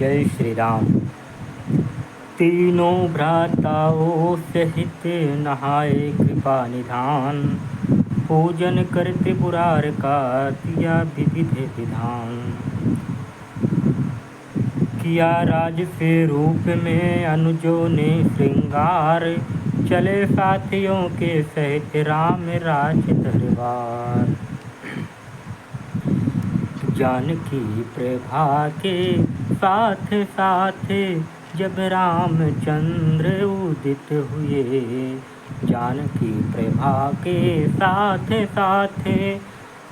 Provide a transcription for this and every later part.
जय श्री राम। तीनों भ्राताओं सहित नहाए कृपा निधान, पूजन करते पुरार का किया विविध विधान। किया राज से रूप में अनुजों ने श्रृंगार, चले साथियों के सहित राम राज दरबार। जानकी प्रभा के साथ साथ जब रामचंद्र उदित हुए, जानकी प्रभा के साथ साथ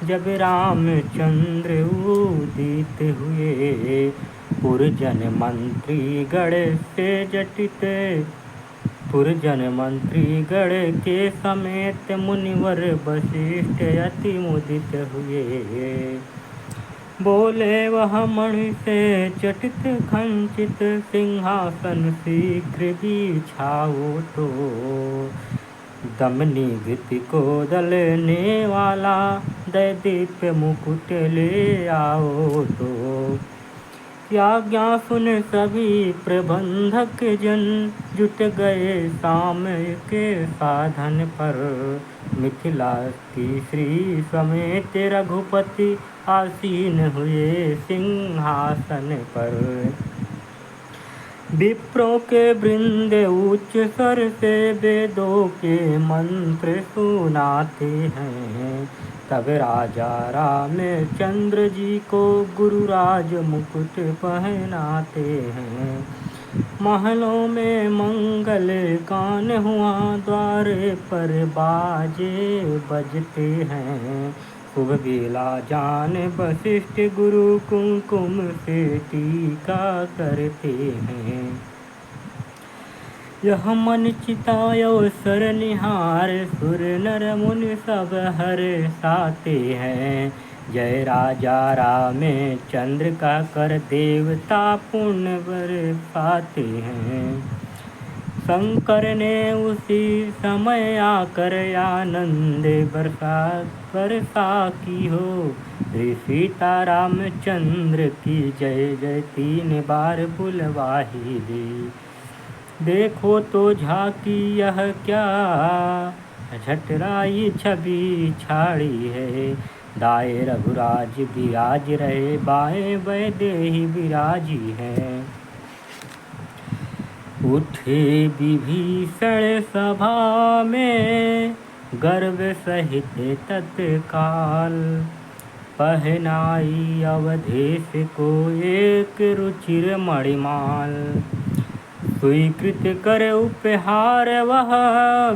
जब रामचंद्र उदित हुए, पुरजन मंत्री गण से जटित, पुरजन मंत्री गण के समेत मुनिवर वशिष्ठ अति मुदित हुए। बोले वह मणि से चटित खंचित, सिंहासन शीघ्र बिछाओ तो, दमनी घृति को दलने वाला दैदीप्य मुकुट ले आओ तो। आज्ञा सुन सभी प्रबंधक जन, जुट गए सामय के साधन पर, मिथिला की श्री समेत रघुपति आसीन हुए सिंहासन पर। विप्रों के वृंद उच्च स्वर से वेदों के मंत्र सुनाते हैं, तब राजा रामचंद्र जी को गुरुराज मुकुट पहनाते हैं। महलों में मंगल गान हुआ, द्वारे पर बाजे बजते हैं, शुभ बेला जान वशिष्ठ गुरु कुमकुम से टीका करते हैं। यह मन चितायो सर निहार, सुर नर मुनि सब हर्षाते हैं, जय राजा रामचंद्र का कर देवता पुण्य बरसाते हैं। शंकर ने उसी समय आकर आनंद वर्षा की हो, श्री सीता रामचंद्र की जय जय 3 बार बुलवाही दी। देखो तो झाकी यह क्या झटराई छवि छाड़ी है, दाएं रघुराज विराज रहे, बाएं वैदेही विराजी है। उठे विभीषण सभा में गर्व सहित तत्काल, पहनाई अवधेश को एक रुचिर मणिमाल। स्वीकृत कर उपहार वह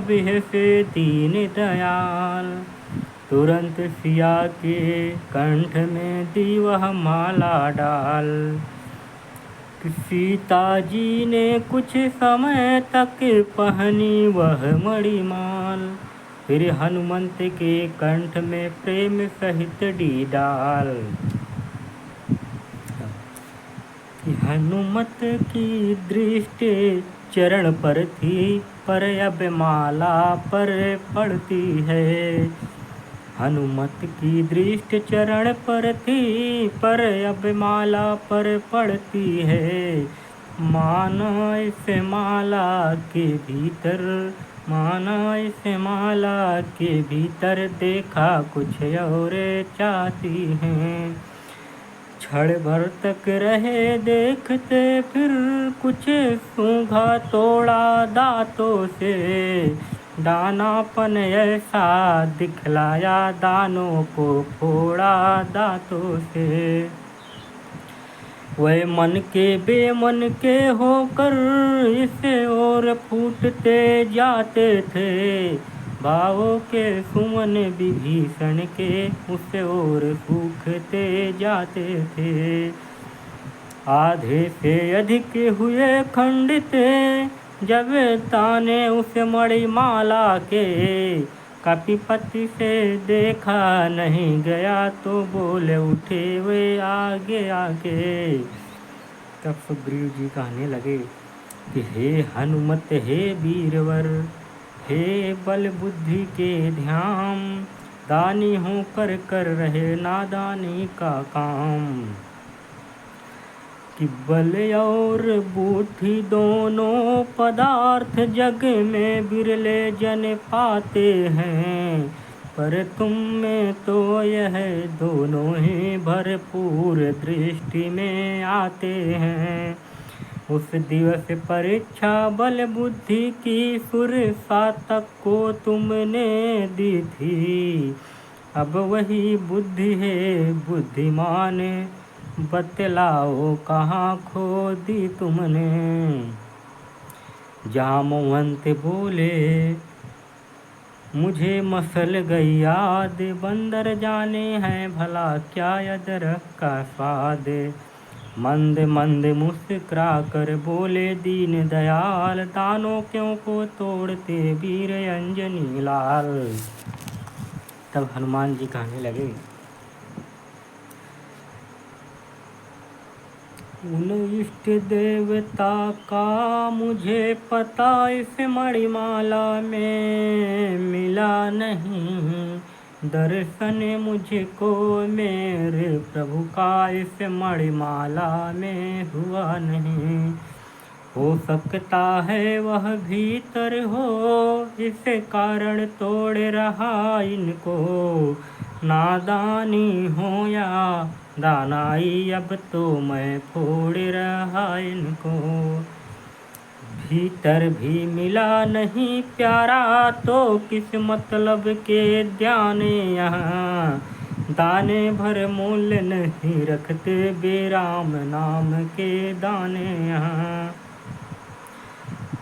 बिहसे दीन दयाल, तुरंत सिया के कंठ में दी वह माला डाल। सीता जी ने कुछ समय तक पहनी वह मणिमाल, फिर हनुमंत के कंठ में प्रेम सहित डी डाल। हनुमत की दृष्टि चरण पर थी, पर अब माला पर पड़ती है। हनुमत की दृष्टि चरण पर थी, पर अब माला पर पड़ती है। माना इस माला के भीतर, माना इस माला के भीतर देखा कुछ और चाहती हैं। क्षण भर तक रहे देखते, फिर कुछ सूंघा तोड़ा दांतों से, दानापन ऐसा दिखलाया दानों को फोड़ा दांतों से। वह मन के बेमन के होकर इसे और फूटते जाते थे, भावों के सुमन विभीषण के उसे और सूखते जाते थे। आधे से अधिक हुए खंडित जब ताने उस मणिमाला के, कपिपति से देखा नहीं गया तो बोले उठे वे आगे आगे। तब सुग्रीव जी कहने लगे कि हे हनुमत, हे वीरवर, हे बल बुद्धि के ध्यान, दानी होकर कर रहे नादानी का काम। कि बल और बुद्धि दोनों पदार्थ जग में बिरले जन पाते हैं, पर तुम में तो यह दोनों ही भरपूर दृष्टि में आते हैं। उस दिवस परीक्षा बल बुद्धि की सुरसा तक को तुमने दी थी, अब वही बुद्धि है बुद्धिमान, बतलाओ कहाँ खो दी तुमने। जामवंत बोले मुझे मसल गई याद, बंदर जाने हैं भला क्या अदरक का स्वाद। मंद मंद मुस्कुरा कर बोले दीन दयाल, दानों क्यों को तोड़ते वीर अंजनी लाल। तब हनुमान जी कहने लगे, उन इष्ट देवता का मुझे पता इस मणिमाला में मिला नहीं, दर्शन मुझको मेरे प्रभु का इस मणिमाला में हुआ नहीं। हो सकता है वह भीतर हो, इस कारण तोड़ रहा इनको, नादानी हो या दानाई अब तो मैं फोड़ रहा इनको। भीतर भी मिला नहीं प्यारा तो किस मतलब के ध्यान यहाँ, दाने भर मूल्य नहीं रखते बेराम नाम के दाने यहाँ।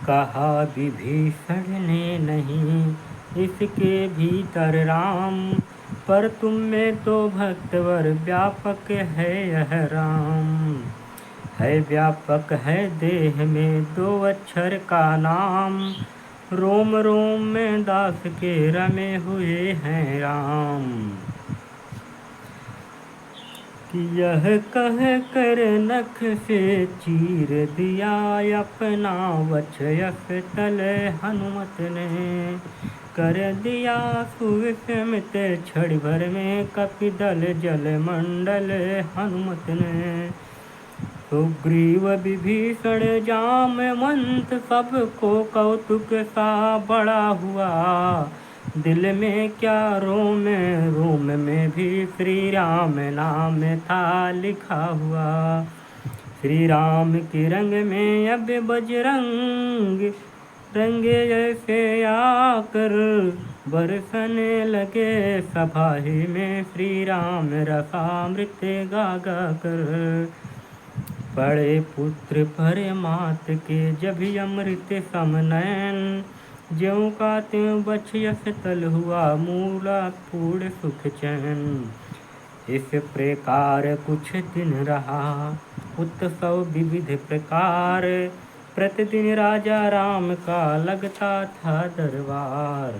कहा विभीषण ने नहीं इसके भीतर राम, पर तुम में तो भक्तवर व्यापक है यह राम। है व्यापक है देह में दो अक्षर का नाम, रोम रोम में दास के रमे हुए हैं राम। कि यह कह कर नख से चीर दिया अपना वक्षयस तले हनुमत ने, कर दिया सुविस्मित क्षण भर में कपिदल जल मंडल हनुमत ने। सुग्रीव विभीषण जामवंत सबको कौतुक सा बड़ा हुआ, दिल में क्या रोम रोम में भी श्री राम नाम था लिखा हुआ। श्री राम के रंग में अब बजरंग रंगे जैसे आकर, बरसने लगे सभा ही में श्री राम रसामृत गा गा कर। बड़े पुत्र पर मात के जब अमृत समनयन, ज्यों का त्यों बछयस तल हुआ मूला पूर्ण सुख चैन। इस प्रकार कुछ दिन रहा उत्सव विविध प्रकार, प्रतिदिन राजा राम का लगता था दरबार।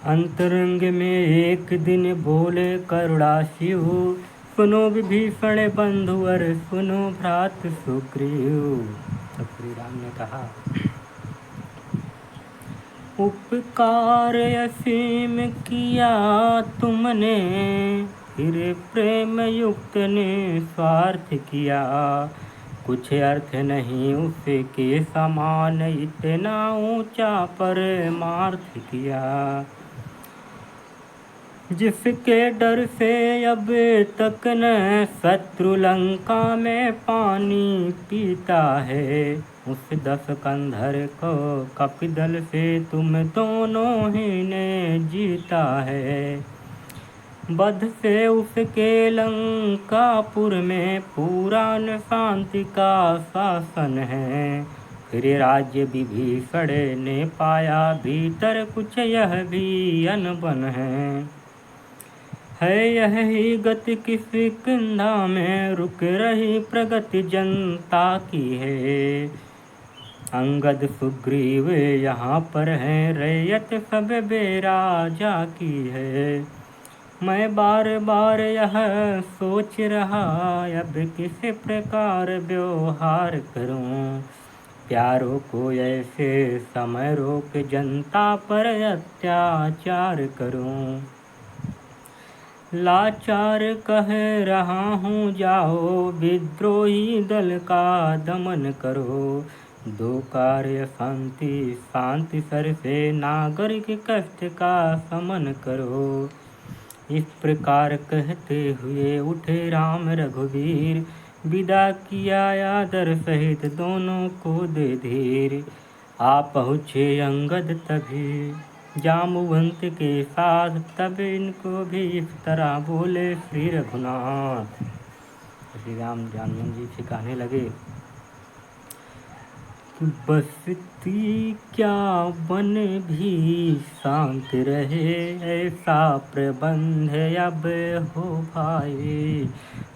अंतरंग में एक दिन बोले करुणाशिव, सुनो विभीषण बंधुवर सुनो भ्रात सुग्रीव। तब श्री राम ने कहा, उपकार असीम किया तुमने, फिर प्रेम युक्त ने स्वार्थ किया, कुछ अर्थ नहीं उसके समान, इतना ऊंचा परमार्थ किया। जिसके डर से अब तक न शत्रु लंका में पानी पीता है, उस दस कंधर को कपिदल से तुम दोनों ही ने जीता है। वध से उसके लंकापुर में पूरा न शांति का शासन है, फिर राज्य विभीषण ने पाया भीतर कुछ यह भी अनबन है। यही गति किस किंधा में रुक रही प्रगति जनता की है। अंगद सुग्रीव यहाँ पर है रैयत सब बेराजा की है। मैं बार बार यह सोच रहा अब किस प्रकार व्यवहार करूं, प्यारों को ऐसे समय रोक जनता पर अत्याचार करूं। लाचार कह रहा हूँ जाओ, विद्रोही दल का दमन करो। दो कार्य शांति शांति सर से, नागरिक कष्ट का समन करो। इस प्रकार कहते हुए उठे राम रघुवीर, विदा किया आदर सहित दोनों को दे धीर। आ पहुँचे अंगद तभी जामवंत के साथ, तब इनको भी इस तरह बोले श्री रघुनाथ। श्री राम जानवन जी से कहने लगे, बसती क्या वन भी शांत रहे, ऐसा प्रबंध अब हो भाई।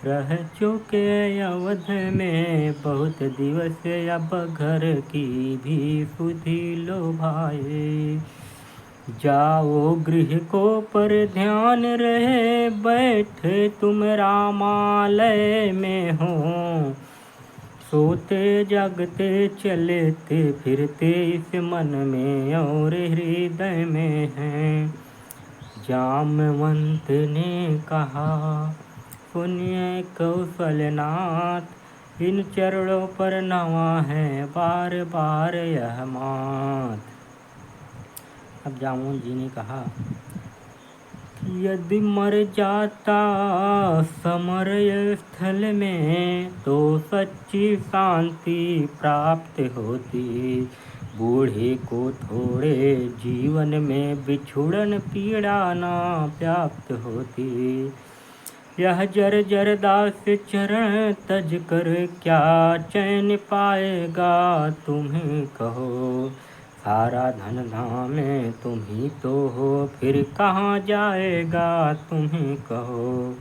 रह चुके अवध में बहुत दिवस, अब घर की भी सुधि लो भाई। जाओ गृह को पर ध्यान रहे, बैठे तुम रामालय में हो। सोते जागते चलते फिरते इस मन में और हृदय में है। जामवंत ने कहा, सुनिए कौशलनाथ, इन चरणों पर नवा है बार बार यह मात। अब जामवंत जी ने कहा, यदि मर जाता समर स्थल में, तो सच्ची शांति प्राप्त होती। बूढ़े को थोड़े जीवन में बिछुड़न पीड़ा ना प्राप्त होती। यह जर जर दास चरण तज कर, क्या चैन पाएगा तुम्हें कहो। सारा धन धाम में तुम ही तो हो, फिर कहाँ जाएगा तुम्हें कहो।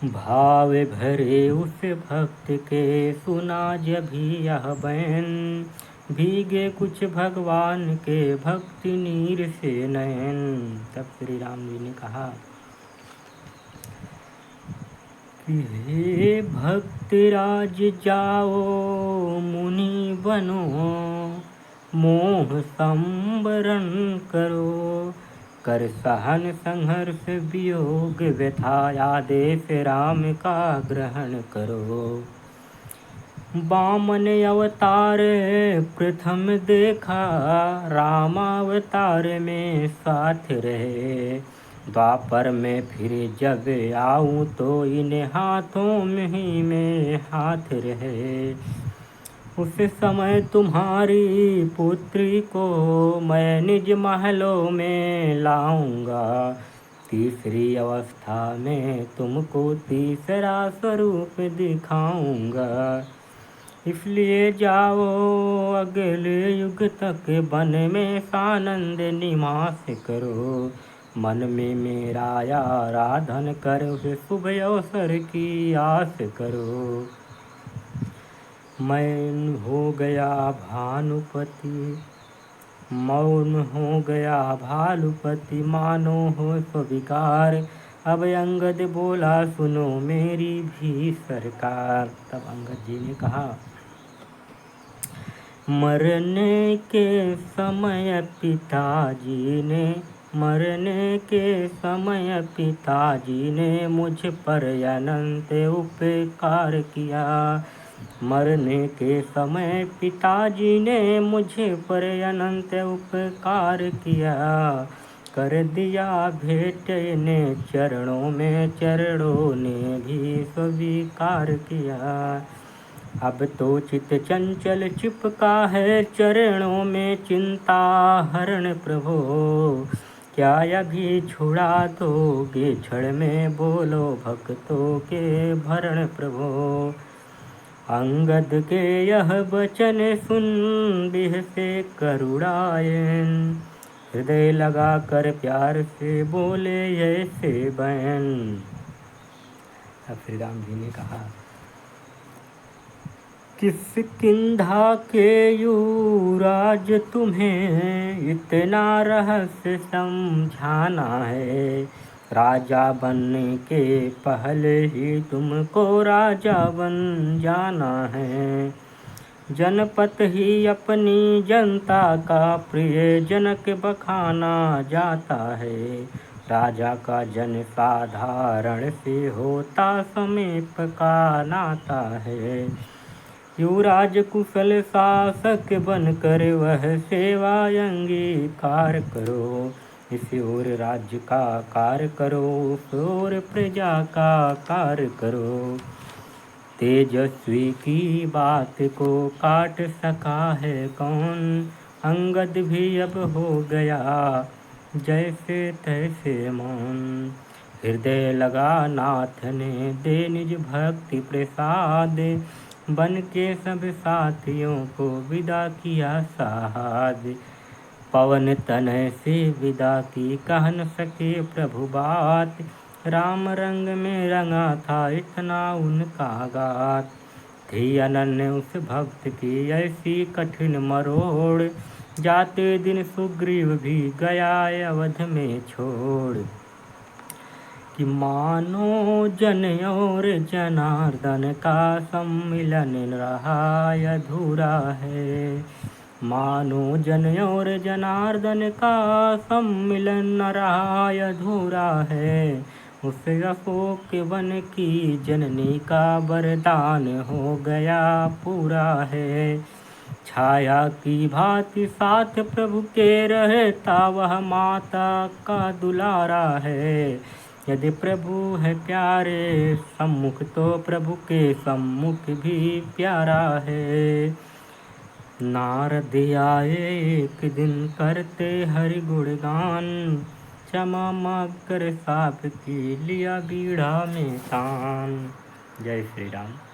भाव भरे उस भक्त के सुना जभी यह बैन, भीगे कुछ भगवान के भक्ति नीर से नयन। तब श्री राम जी ने कहा कि हे भक्तराज जाओ मुनि बनो, मोह संबरण करो। कर सहन संघर्ष वियोग व्यथा, आदेश राम का ग्रहण करो। वामन अवतार प्रथम देखा, रामावतार में साथ रहे। द्वापर में फिर जब आऊँ, तो इन हाथों में ही में हाथ रहे। उस समय तुम्हारी पुत्री को मैं निज महलों में लाऊंगा। तीसरी अवस्था में तुमको तीसरा स्वरूप दिखाऊंगा। इसलिए जाओ अगले युग तक वन में सानंद निवास करो। मन में मेरा आराधन करो, शुभ अवसर की आस करो। मौन हो गया भानुपति, मौन हो गया भालुपति, मानो हो स्विकार। अब अंगद बोला सुनो मेरी भी सरकार। तब अंगद जी ने कहा, मरने के समय पिताजी ने, मरने के समय पिताजी ने मुझ पर अनंत उपकार किया। मरने के समय पिताजी ने मुझ पर अनंत उपकार किया। कर दिया भेंट ने चरणों में, चरणों ने भी स्वीकार किया। अब तो चित चंचल चिपका है चरणों में, चिंता हरण प्रभो। क्या अभी छुड़ा दोगे क्षण में, बोलो भक्तों के भरण प्रभो। अंगद के यह वचन सुन बिहसे करुणायन, हृदय लगा कर प्यार से बोले ऐसे बहन। अब श्री राम जी ने कहा, किष्किंधा के युवराज तुम्हें इतना रहस्य समझाना है। राजा बनने के पहले ही तुमको राजा बन जाना है। जनपद ही अपनी जनता का प्रिय जनक बखाना जाता है। राजा का जन साधारण से होता समीप का नाता है। युवराज कुशल शासक बनकर वह सेवा अंगीकार करो। इस ओर राज्य का कार्य करो, उस ओर प्रजा का कार्य करो। तेजस्वी की बात को काट सका है कौन, अंगद भी अब हो गया जैसे तैसे मौन। हृदय लगा नाथ ने दे निज भक्ति प्रसाद, बन के सब साथियों को विदा किया साहब। पवन तनय से विदा की कह न सके प्रभु बात, राम रंग में रंगा था इतना उनका गात। थी अनन्य उस भक्त की ऐसी कठिन मरोड़, जाते दिन सुग्रीव भी गया अवध में छोड़। कि मानो जन और जनार्दन का सम्मिलन रहा अधूरा है। मानो जन और जनार्दन का सम्मिलन न रहा अधूरा है। उस अशोक वन की जननी का वरदान हो गया पूरा है। छाया की भांति साथ प्रभु के रहता वह माता का दुलारा है। यदि प्रभु है प्यारे सम्मुख तो प्रभु के सम्मुख भी प्यारा है। नारद आए एक दिन करते हरि गुणगान, क्षमा मांग कर साप की लिया बीड़ा में तान। जय श्री राम।